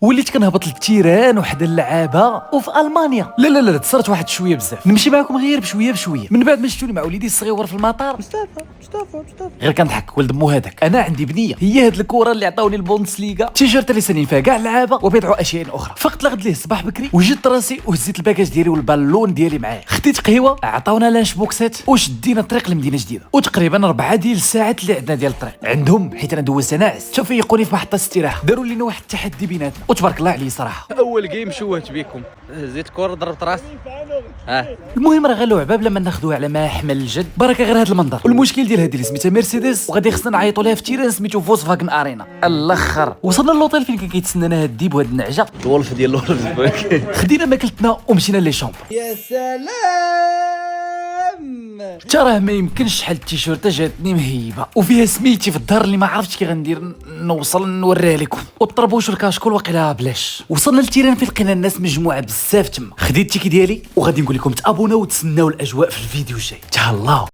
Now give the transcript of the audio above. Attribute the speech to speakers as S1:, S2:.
S1: وليت كنهبط للتيران وحد اللعابه وفي المانيا. لا لا لا تصرت واحد شويه بزاف. نمشي معكم غير بشويه بشويه. من بعد ما شفتوني مع وليدي الصغير في المطار مصطفى غير كنضحك ولد مو هذاك. انا عندي بنيه هي هاد الكره اللي عطاوني البوندسليغا، تيشيرت اللي سالين فيها كاع اللعابه وبيضعوا اشياء اخرى. فقت لغد ليه الصباح بكري وجدت راسي وهزيت الباكاج ديالي والبالون ديالي معايا. خديت قهوه، عطاونا لانش بوكسات وشدينا الطريق لمدينه جديده. وتقريبا 4 ديال الساعات اللي عندنا ديال الطريق عندهم، حيت انا دوزت ناعس. شوف يقوني في محطه استراحه، داروا لنا واحد التحدي بيناتنا وتبارك الله عليه صراحه.
S2: اول جيم شوهت بكم، زيت كره ضربت راسي.
S1: المهم راه غير لعبه بلا ما ناخذوها على محمل الجد، بركه غير هذا المنظر. والمشكل ديال هذه اللي سميتها مرسيدس وغادي خصنا نعيطوا لها في تيران سميتو فولكسفاغن ارينا. الاخر وصلنا للوطيل فين كان كيتسنانا هاد الديب وهاد النعجه
S2: الولف ديال الولف.
S1: خدينا ماكلتنا ومشينا لي شومبر.
S2: يا سلام.
S1: حتى راه ما يمكنش شحال التيشيرت جاتني مهيبه وفيها سميتي في الظهر اللي ما عرفتش كي غندير نوصل نوريها لكم. والطربوش والكاشكول واقيلا بلاش. وصلنا لتيران فين لقينا الناس مجموعه بزاف تما. خديت التيكي ديالي وغادي نقول لكم تابوناو وتسناو الاجواء في الفيديو الجاي. تهلاو.